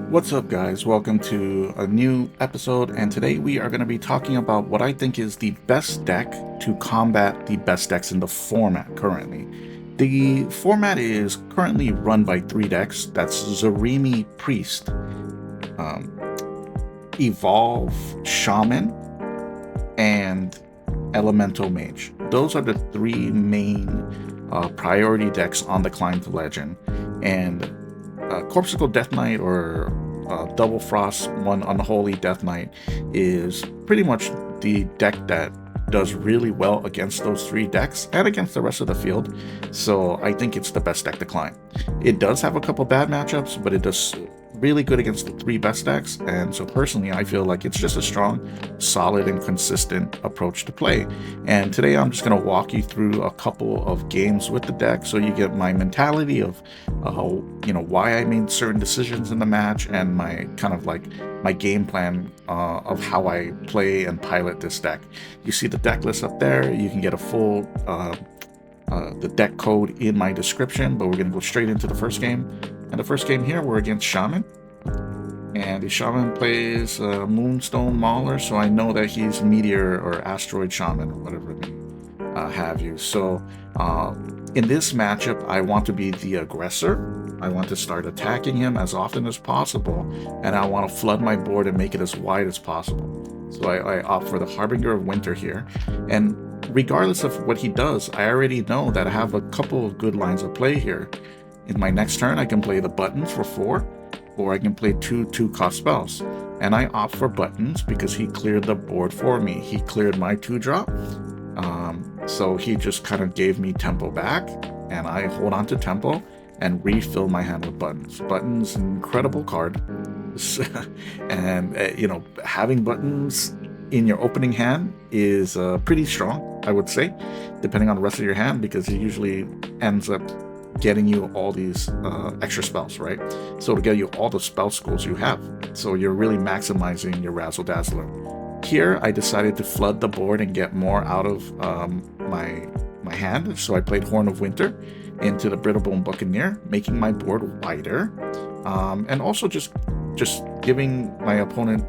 What's up, guys? Welcome to a new episode, and today we are going to be talking about what I think is the best deck to combat the best decks in the format currently. The format is currently run by three decks. That's Zarimi Priest, Evolve Shaman, and Elemental Mage. Those are the three main priority decks on the climb to legend, and Corpsicle Death Knight or Double Frost, one Unholy Death Knight, is pretty much the deck that does really well against those three decks and against the rest of the field. So I think it's the best deck to climb. It does have a couple bad matchups, but it does really good against the three best decks, and so personally I feel like it's just a strong, solid, and consistent approach to play. And today I'm just going to walk you through a couple of games with the deck so you get my mentality of why I made certain decisions in the match, and my kind of like my game plan of how I play and pilot this deck. You see the deck list up there. You can get a full the deck code in my description, but we're going to go straight into the first game. And the first game here, we're against Shaman. And the Shaman plays Moonstone Mauler, so I know that he's Meteor or Asteroid Shaman, or whatever they have you. So in this matchup, I want to be the aggressor. I want to start attacking him as often as possible, and I want to flood my board and make it as wide as possible. So I opt for the Harbinger of Winter here. And regardless of what he does, I already know that I have a couple of good lines of play here. In my next turn, I can play the Buttons for 4, or I can play two 2-cost spells. And I opt for Buttons because he cleared the board for me. He cleared my 2-drop, so he just kind of gave me tempo back, and I hold on to tempo and refill my hand with Buttons. Buttons, an incredible card, and having Buttons in your opening hand is pretty strong, I would say, depending on the rest of your hand, because it usually ends up getting you all these extra spells, right? So to get you all the spell schools you have, so you're really maximizing your Razzle Dazzler. Here I decided to flood the board and get more out of my hand, so I played Horn of Winter into the Brittlebone Buccaneer, making my board wider, and also just giving my opponent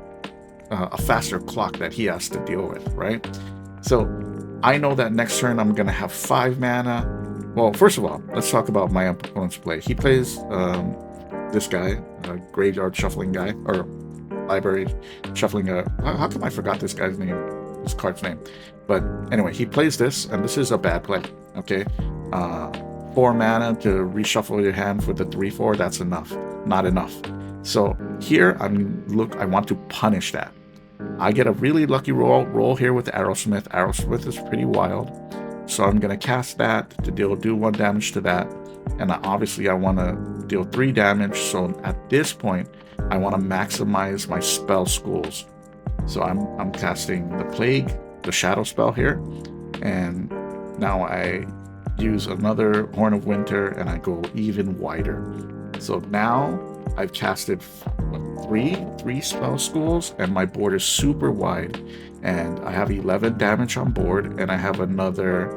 a faster clock that he has to deal with, right? So I know that next turn I'm gonna have 5 mana. Well, first of all, let's talk about my opponent's play. He plays this guy, a Graveyard Shuffling guy, or Library Shuffling. How come I forgot this guy's name, this card's name? But anyway, he plays this, and this is a bad play, okay? 4 mana to reshuffle your hand for the 3/4, that's enough. Not enough. So here, I want to punish that. I get a really lucky roll here with Arrowsmith. Arrowsmith is pretty wild. So I'm going to cast that to do 1 damage to that. And obviously I want to deal 3 damage. So at this point, I want to maximize my spell schools. So I'm casting the Plague, the Shadow spell here. And now I use another Horn of Winter and I go even wider. So now I've casted three spell schools, and my board is super wide, and I have 11 damage on board, and I have another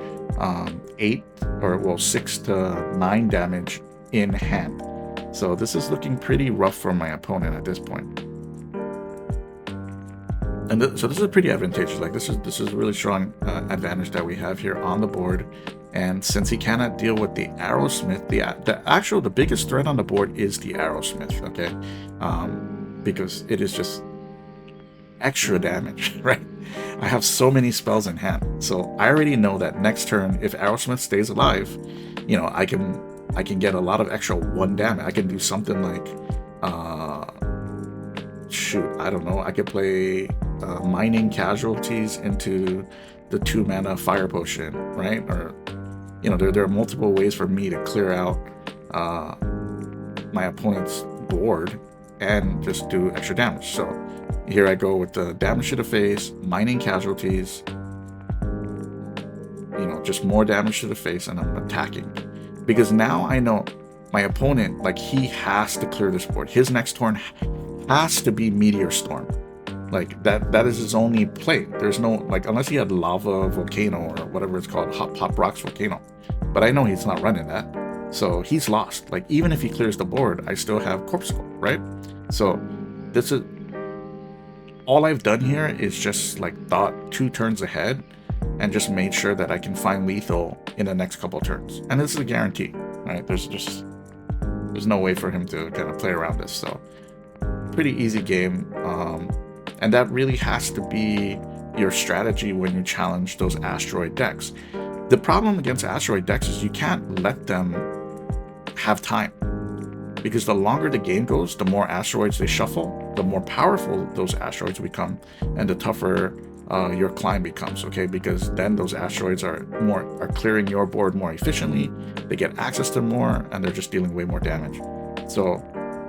6 to 9 damage in hand. So this is looking pretty rough for my opponent at this point. And so this is pretty advantageous. Like this is a really strong advantage that we have here on the board. And since he cannot deal with the Arrowsmith, the biggest threat on the board is the Arrowsmith, okay? Because it is just extra damage, right? I have so many spells in hand, so I already know that next turn, if Arrowsmith stays alive, I can get a lot of extra 1 damage. I can do something like, I don't know. I could play Mining Casualties into the 2 mana Fire Potion, right? Or there are multiple ways for me to clear out my opponent's board and just do extra damage. So here I go with the damage to the face, Mining Casualties, just more damage to the face, and I'm attacking. Because now I know my opponent, like, he has to clear this board. His next turn has to be Meteor Storm. Like, that is his only play. There's no, like, unless he had Lava Volcano or whatever it's called, Hot Rocks Volcano. But I know he's not running that. So he's lost. Like, even if he clears the board, I still have Corpsicle, right? So this is all I've done here is just like thought 2 turns ahead and just made sure that I can find lethal in the next couple turns. And this is a guarantee, right? There's no way for him to kind of play around this. So pretty easy game. And that really has to be your strategy when you challenge those asteroid decks. The problem against asteroid decks is you can't let them have time, because the longer the game goes, the more asteroids they shuffle, the more powerful those asteroids become, and the tougher your climb becomes, okay? Because then those asteroids are clearing your board more efficiently, they get access to more, and they're just dealing way more damage. So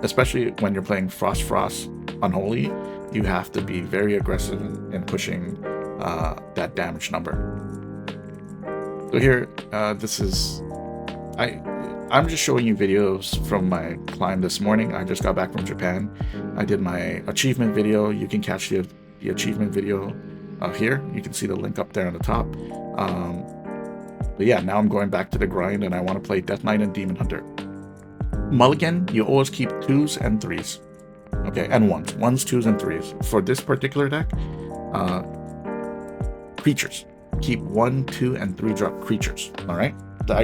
especially when you're playing Frost Unholy, you have to be very aggressive in pushing that damage number. So here, I'm just showing you videos from my climb this morning. I just got back from Japan. I did my achievement video. You can catch the achievement video here. You can see the link up there on the top. But yeah, now I'm going back to the grind, and I want to play Death Knight and Demon Hunter. Mulligan, you always keep 2s and 3s. Okay, and 1s, 2s, and 3s. For this particular deck, creatures. Keep 1, 2, and 3 drop creatures. All right. The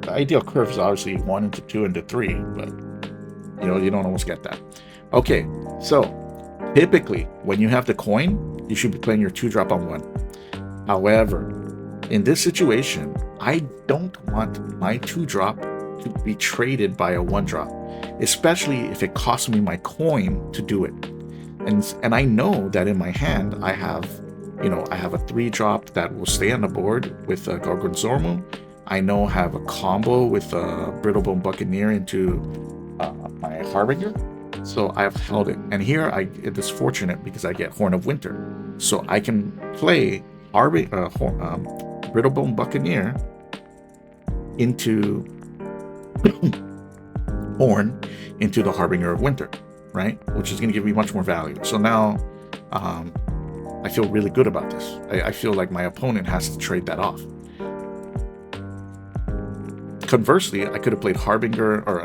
ideal curve is obviously 1 into 2 into 3, but you don't always get that. Okay, so typically when you have the coin, you should be playing your 2-drop on 1. However, in this situation, I don't want my 2-drop to be traded by a 1-drop, especially if it costs me my coin to do it. And I know that in my hand I have a 3-drop that will stay on the board with a Gorgonzormu. I know I have a combo with a Brittlebone Buccaneer into my Harbinger, so I've held it. And here it is fortunate because I get Horn of Winter, so I can play Brittlebone Buccaneer into Horn into the Harbinger of Winter, right? Which is going to give me much more value. So now I feel really good about this. I feel like my opponent has to trade that off. Conversely, I could have played Harbinger or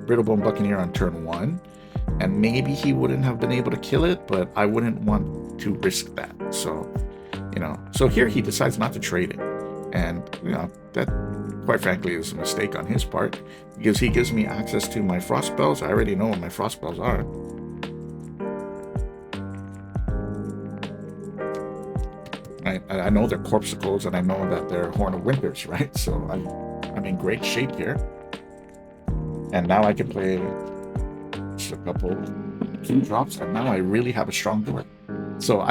Brittlebone Buccaneer on turn 1, and maybe he wouldn't have been able to kill it, but I wouldn't want to risk that. So, so here he decides not to trade it. And, that quite frankly is a mistake on his part, because he gives me access to my frost spells. I already know what my frost spells are. I know they're Corpuscles, and I know that they're Horn of Winters, right? So I'm in great shape here. And now I can play just a couple 2-drops, and now I really have a strong board. So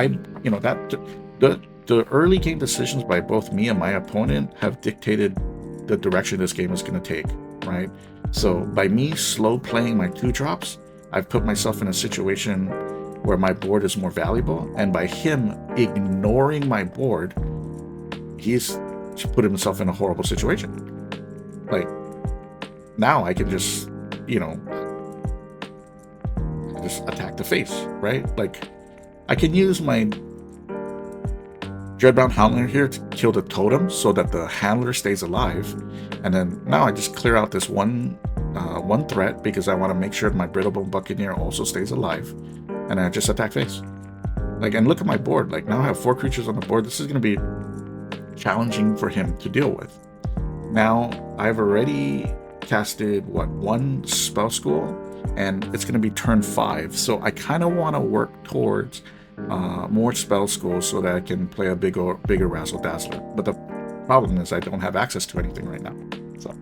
the early game decisions by both me and my opponent have dictated the direction this game is going to take, right? So by me slow playing my 2-drops, I've put myself in a situation where my board is more valuable, and by him ignoring my board, he's put himself in a horrible situation. Like, now I can just attack the face, right? Like, I can use my Dreadbound Handler here to kill the totem so that the handler stays alive, and then now I just clear out this one threat because I want to make sure my Brittlebone Buccaneer also stays alive, and I just attack face. Like, and look at my board. Like, now I have 4 creatures on the board. This is going to be challenging for him to deal with. Now I've already casted 1 spell school, and it's going to be turn 5, so I kind of want to work towards more spell schools so that I can play a bigger Razzle Dazzler. But the problem is I don't have access to anything right now. So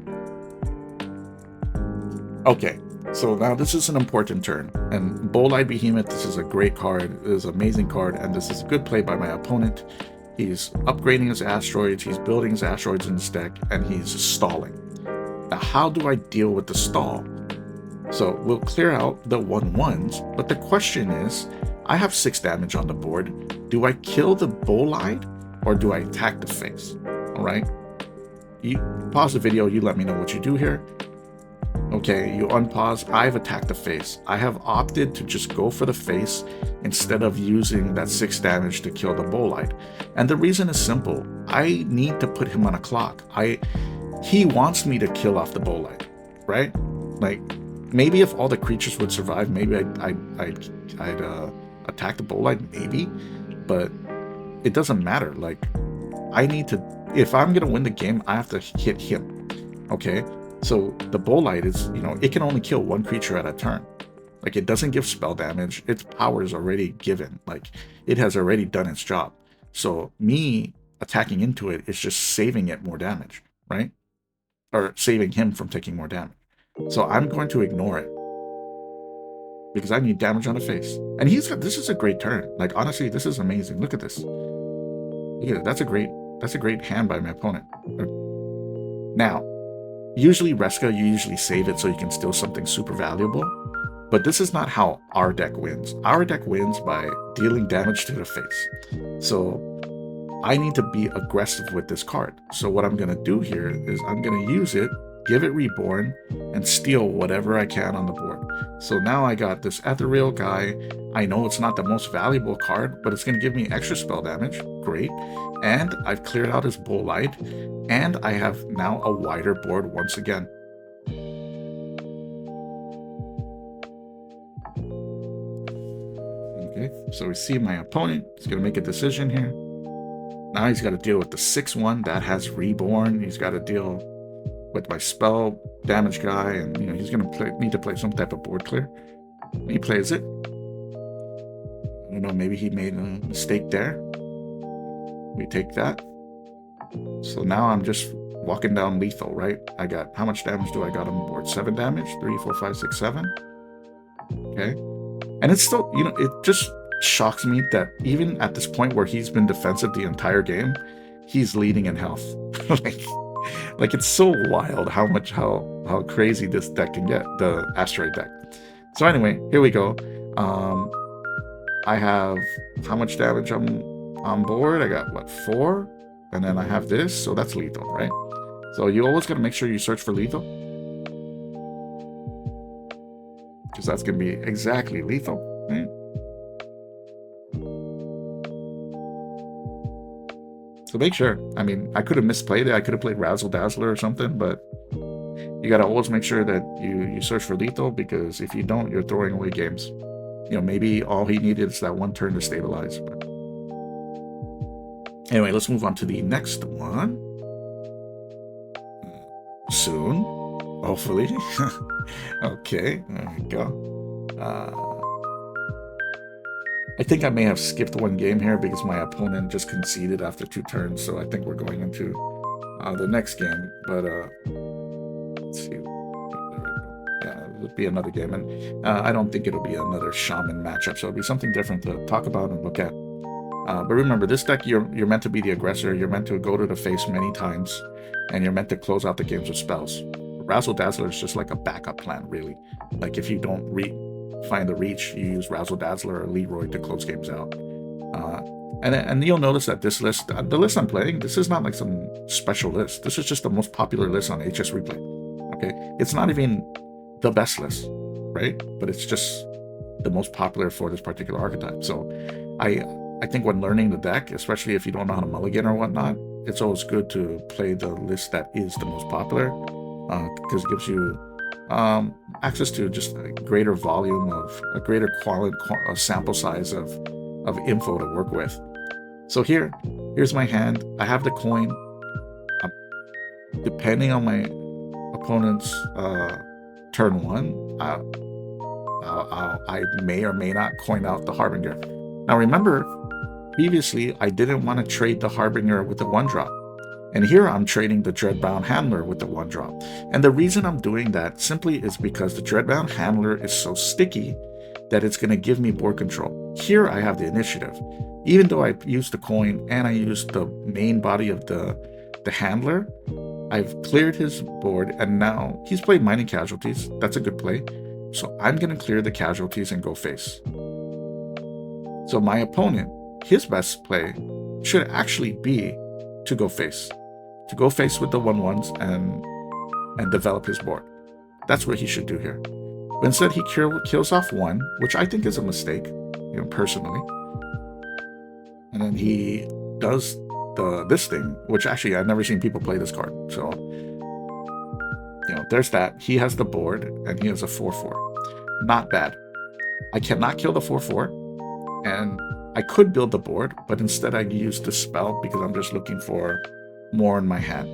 okay, so now this is an important turn, and Bowl-Eyed Behemoth, this is a great card. It is an amazing card, and this is a good play by my opponent. He's upgrading his asteroids, he's building his asteroids in his deck, and he's stalling. Now, how do I deal with the stall? So we'll clear out the 1/1s, but the question is, I have 6 damage on the board. Do I kill the Bowl-Eyed or do I attack the face? All right. You pause the video, you let me know what you do here. Okay, you unpause. I've attacked the face. I have opted to just go for the face instead of using that 6 damage to kill the Bowl-Eyed. And the reason is simple. I need to put him on a clock. He wants me to kill off the Bowl-Eyed, right? Like, maybe if all the creatures would survive, maybe I'd attack the Bolide, maybe, but it doesn't matter. Like, I need to, if I'm gonna win the game, I have to hit him. Okay, so the Bolide is, you know, it can only kill one creature at a turn. Like, it doesn't give spell damage. Its power is already given. Like, it has already done its job. So me attacking into it is just saving it more damage, right? Or saving him from taking more damage. So I'm going to ignore it because I need damage on the face. And he's got, this is a great turn. Like, honestly, this is amazing. Look at this. Look at it. That's a great hand by my opponent. Now, usually Reska, you usually save it so you can steal something super valuable. But this is not how our deck wins. Our deck wins by dealing damage to the face. So I need to be aggressive with this card. So what I'm going to do here is I'm going to use it, give it Reborn, and steal whatever I can on the board. So now I got this Ethereal guy. I know it's not the most valuable card, but it's going to give me extra spell damage. Great. And I've cleared out his Bolide, and I have now a wider board once again. Okay, so we see my opponent is going to make a decision here. Now he's got to deal with the 6/1 that has Reborn. He's got to deal with my spell damage guy, and you know he's going to need to play some type of board clear. He plays it. I don't know, maybe he made a mistake there. We take that. So now I'm just walking down lethal, right? I got, how much damage do I got on the board? 7 damage? 3, 4, 5, 6, 7. Okay. And it's still, you know, it just shocks me that even at this point where he's been defensive the entire game, he's leading in health. like it's so wild how crazy this deck can get, the Asteroid deck. So anyway, here we go. I have how much damage on board? I got what, 4? And then I have this, so that's lethal, right? So you always gotta make sure you search for lethal, because that's gonna be exactly lethal, right? So make sure. I mean, I could have misplayed it. I could have played Razzle Dazzler or something, but you gotta always make sure that you search for lethal, because if you don't, you're throwing away games. You know, maybe all he needed is that one turn to stabilize. But anyway, let's move on to the next one. Soon, hopefully. Okay, there we go. I think I may have skipped one game here because my opponent just conceded after 2 turns, so I think we're going into the next game. But let's see. Yeah, it would be another game, and I don't think it'll be another Shaman matchup, so it'll be something different to talk about and look at. But remember, this deck, you're meant to be the aggressor. You're meant to go to the face many times, and you're meant to close out the games with spells. Razzle Dazzler is just like a backup plan, really. Like, if you don't find the reach, you use Razzle Dazzler or Leroy to close games out. And you'll notice that this list, the list I'm playing, this is not like some special list. This is just the most popular list on HS Replay. Okay, it's not even the best list, right? But it's just the most popular for this particular archetype. So I think when learning the deck, especially if you don't know how to mulligan or whatnot, it's always good to play the list that is the most popular, because it gives you access to just a greater volume of a greater quality sample size of info to work with. So here's my hand. I have the coin. Depending on my opponent's turn 1, I may or may not coin out the Harbinger. Now remember, previously I didn't want to trade the Harbinger with the 1-drop. And here I'm trading the Dreadbound Handler with the 1-drop. And the reason I'm doing that simply is because the Dreadbound Handler is so sticky that it's going to give me board control. Here I have the initiative. Even though I used the coin and I used the main body of the Handler, I've cleared his board, and now he's played Mining Casualties. That's a good play. So I'm going to clear the casualties and go face. So my opponent, his best play should actually be to go face. To go face with the 1/1s and develop his board. That's what he should do here. But instead he kills off 1, which I think is a mistake, you know, personally. And then he does this thing, which actually I've never seen people play this card. So, you know, there's that. He has the board, and he has a 4/4. Not bad. I cannot kill the 4/4, and I could build the board, but instead I use the spell because I'm just looking for more in my hand,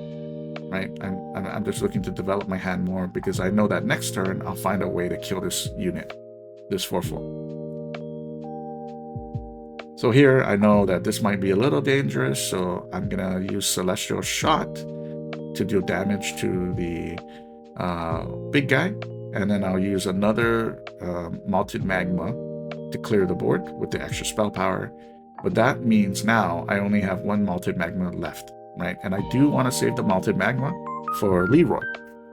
right? I'm just looking to develop my hand more because I know that next turn I'll find a way to kill this unit, this 4/4. So here I know that this might be a little dangerous, so I'm gonna use Celestial Shot to deal damage to the big guy, and then I'll use another Malted Magma to clear the board with the extra spell power. But that means now I only have one Malted Magma left, right? And I do want to save the Malted Magma for Leroy,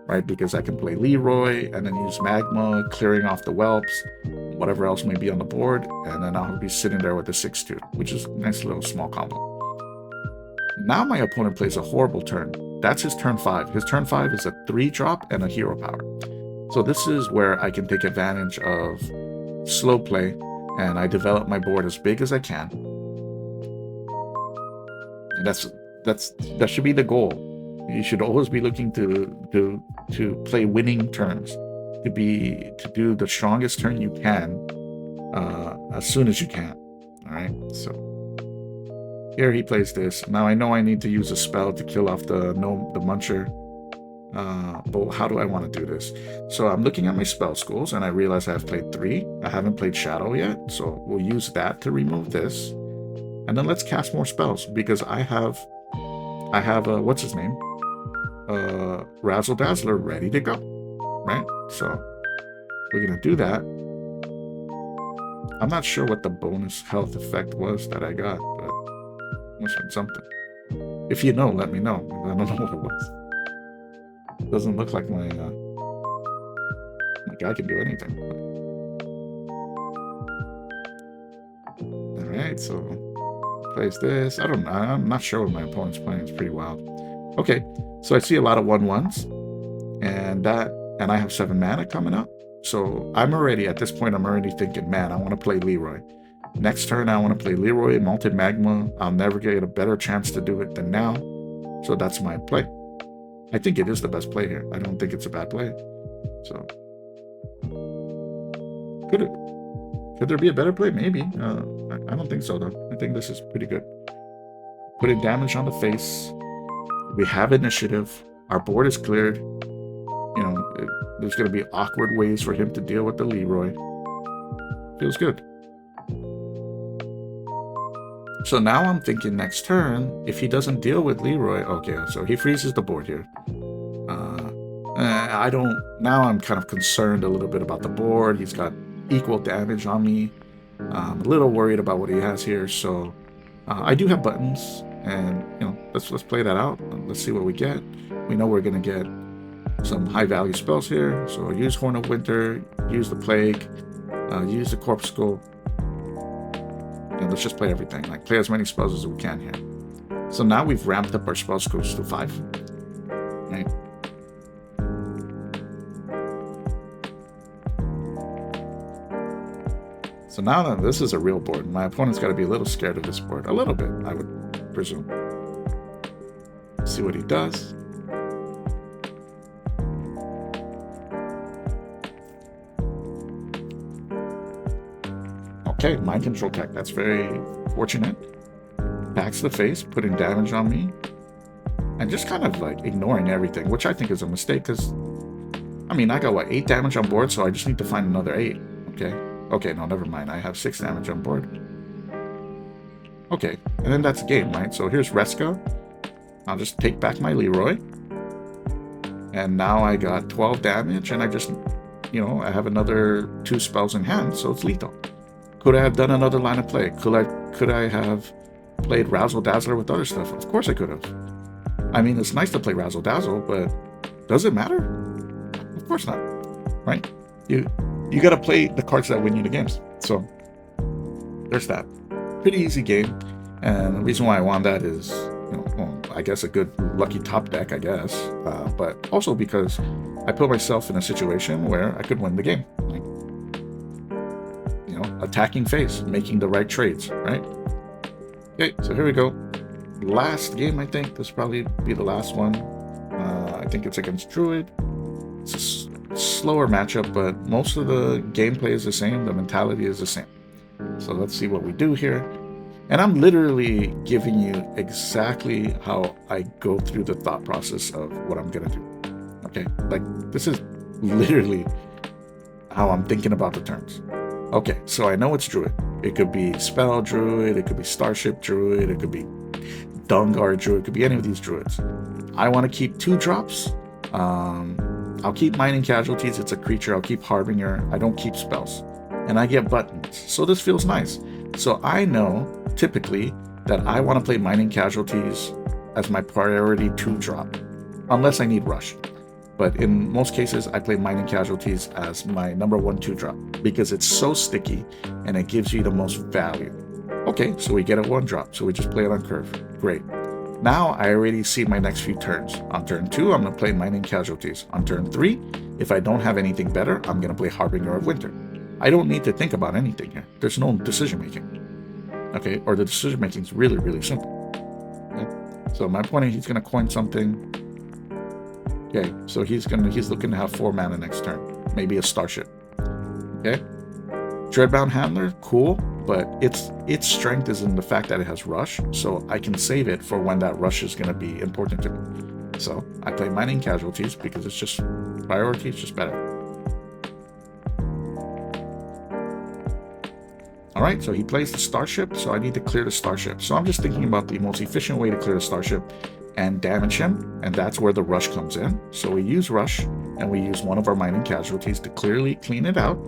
right? Because I can play Leroy and then use Magma, clearing off the whelps, whatever else may be on the board, and then I'll be sitting there with the 6/2, which is a nice little small combo. Now my opponent plays a horrible turn. That's his turn 5. His turn 5 is a 3-drop and a hero power. So this is where I can take advantage of slow play, and I develop my board as big as I can. And that should be the goal. You should always be looking to play winning turns, to do the strongest turn you can as soon as you can. All right, so here he plays this. Now I know I need to use a spell to kill off the Muncher. But how do I want to do this? So I'm looking at my spell schools, and I realize I've played 3. I haven't played Shadow yet, so we'll use that to remove this. And then let's cast more spells, because I have what's his name? Razzle Dazzler ready to go, right? So we're gonna do that. I'm not sure what the bonus health effect was that I got, but it must have been something. If you know, let me know. I don't know what it was. Doesn't look like my guy can do anything. All right, so plays this. I'm not sure what my opponent's playing. It's pretty wild. Okay, so I see a lot of 1/1s, and I have 7 mana coming up. So I'm already at this point. I'm already thinking, man, I want to play Leroy. Next turn, I want to play Leroy, Malted Magma. I'll never get a better chance to do it than now. So that's my play. I think it is the best play here. I don't think it's a bad play. So could there be a better play? Maybe. I don't think so though. I think this is pretty good. Putting damage on the face. We have initiative. Our board is cleared. You know, there's going to be awkward ways for him to deal with the Leroy. Feels good. So now I'm thinking next turn, if he doesn't deal with Leroy, okay, so he freezes the board here. Now I'm kind of concerned a little bit about the board. He's got equal damage on me. I'm a little worried about what he has here, so I do have buttons, and you know, let's play that out. Let's see what we get. We know we're gonna get some high value spells here, so use Horn of Winter, use the Plague, use the Corpse Skull. And let's just play everything, like play as many spells as we can here. So now we've ramped up our spell scores to 5. Right? So now that this is a real board, my opponent's got to be a little scared of this board. A little bit, I would presume. See what he does. Okay, Mind Control Tech. That's very fortunate. Backs the face, putting damage on me. And just kind of like ignoring everything, which I think is a mistake because, I mean, I got what, 8 damage on board, so I just need to find another 8. Okay. Okay, no, never mind. I have 6 damage on board. Okay, and then that's the game, right? So here's Reska. I'll just take back my Leroy. And now I got 12 damage, and I just, you know, I have another 2 spells in hand, so it's lethal. Could I have done another line of play? Could I have played Razzle Dazzler with other stuff? Of course I could have. I mean, it's nice to play Razzle Dazzle, but does it matter? Of course not, right? You got to play the cards that win you the games. So there's that. Pretty easy game, and the reason why I won that is, you know, well, I guess a good lucky top deck, I guess, but also because I put myself in a situation where I could win the game. Like, you know, attacking face, making the right trades, right? Okay, so here we go. Last game, I think. This will probably be the last one. I think it's against Druid. It's a slower matchup, but most of the gameplay is the same. The mentality is the same. So let's see what we do here. And I'm literally giving you exactly how I go through the thought process of what I'm gonna do. Okay, like this is literally how I'm thinking about the turns. Okay, so I know it's Druid. It could be Spell Druid, it could be Starship Druid, it could be Dungar Druid, it could be any of these Druids. I want to keep 2 drops. I'll keep Mining Casualties, it's a creature. I'll keep Harbinger. I don't keep spells. And I get buttons. So this feels nice. So I know, typically, that I want to play Mining Casualties as my priority 2 drop. Unless I need Rush. But in most cases, I play Mining Casualties as my number 1 2 drop. Because it's so sticky, and it gives you the most value. Okay, so we get a 1 drop. So we just play it on curve. Great. Now I already see my next few turns. On turn 2, I'm going to play Mining Casualties. On turn 3, if I don't have anything better, I'm going to play Harbinger of Winter. I don't need to think about anything here. There's no decision making. Okay, or the decision making is really, really simple. Okay? So my opponent, he's going to coin something. Okay, so he's looking to have 4 mana next turn. Maybe a Starship. Okay? Dreadbound Handler, cool. But its strength is in the fact that it has Rush, so I can save it for when that Rush is going to be important to me. So I play Mining Casualties because it's just priority, it's just better. Alright, so he plays the Starship, so I need to clear the Starship. So I'm just thinking about the most efficient way to clear the Starship and damage him, and that's where the Rush comes in. So we use Rush, and we use one of our Mining Casualties to clearly clean it out,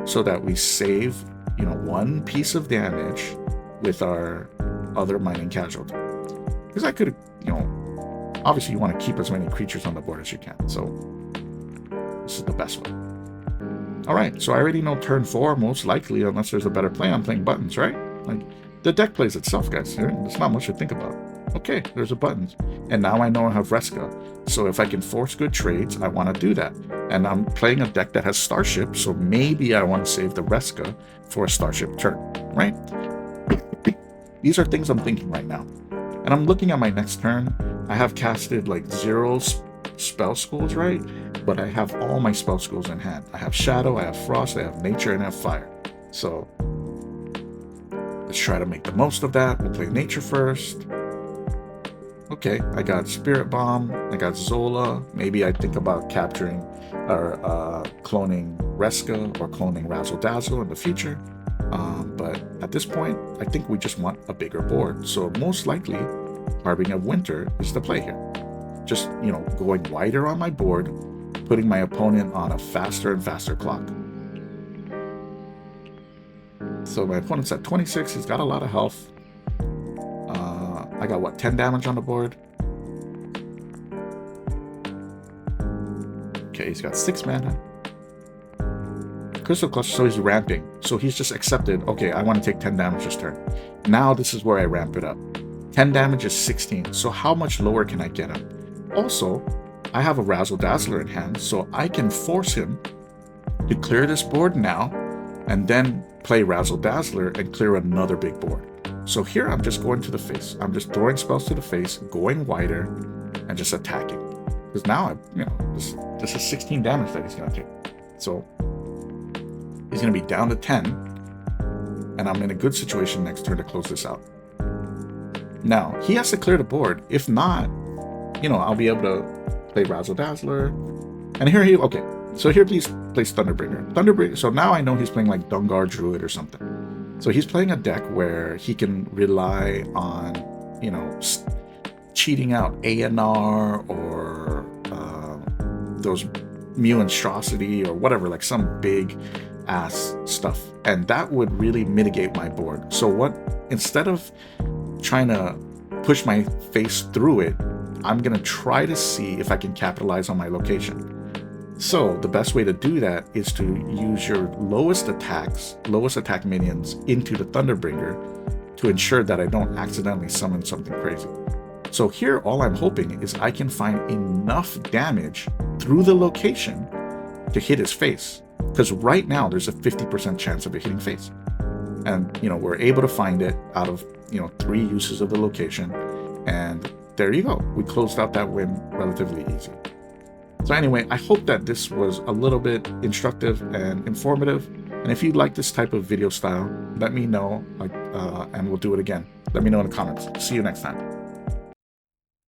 so that we save 1 piece of damage with our other Mining Casualty. Because I could, obviously you want to keep as many creatures on the board as you can. So this is the best way. All right, so I already know turn 4, most likely, unless there's a better play, I'm playing buttons, right? Like the deck plays itself, guys. There's not much to think about. Okay, there's a buttons. And now I know I have Reska. So if I can force good trades, I want to do that. And I'm playing a deck that has Starship, so maybe I want to save the Reska for a Starship turn, right? These are things I'm thinking right now. And I'm looking at my next turn. I have casted like 0 spell schools, right? But I have all my spell schools in hand. I have Shadow, I have Frost, I have Nature, and I have Fire. So let's try to make the most of that. We'll play Nature first. Okay, I got Spirit Bomb, I got Zola. Maybe I think about capturing or cloning Reska or cloning Razzle Dazzle in the future. But at this point, I think we just want a bigger board. So most likely, Harbinger of Winter is the play here. Just, going wider on my board, putting my opponent on a faster and faster clock. So my opponent's at 26, he's got a lot of health. I got, what, 10 damage on the board? Okay, he's got 6 mana. Crystal Clutch, so he's ramping. So he's just accepted, okay, I want to take 10 damage this turn. Now this is where I ramp it up. 10 damage is 16, so how much lower can I get him? Also, I have a Razzle Dazzler in hand, so I can force him to clear this board now, and then play Razzle Dazzler and clear another big board. So here I'm just going to the face. I'm just throwing spells to the face, going wider, and just attacking. Because now, this is 16 damage that he's going to take. So he's going to be down to 10, and I'm in a good situation next turn to close this out. Now, he has to clear the board. If not, I'll be able to play Razzle Dazzler. And here okay. So here please plays Thunderbringer. So now I know he's playing like Dungar Druid or something. So he's playing a deck where he can rely on, cheating out ANR or those Monstrosity or whatever, like some big ass stuff. And that would really mitigate my board. So instead of trying to push my face through it, I'm going to try to see if I can capitalize on my location. So the best way to do that is to use your lowest attack minions into the Thunderbringer to ensure that I don't accidentally summon something crazy. So here all I'm hoping is I can find enough damage through the location to hit his face. Because right now there's a 50% chance of it hitting face. And we're able to find it out of 3 uses of the location. And there you go. We closed out that win relatively easy. So anyway, I hope that this was a little bit instructive and informative. And if you like this type of video style, let me know, and we'll do it again. Let me know in the comments. See you next time.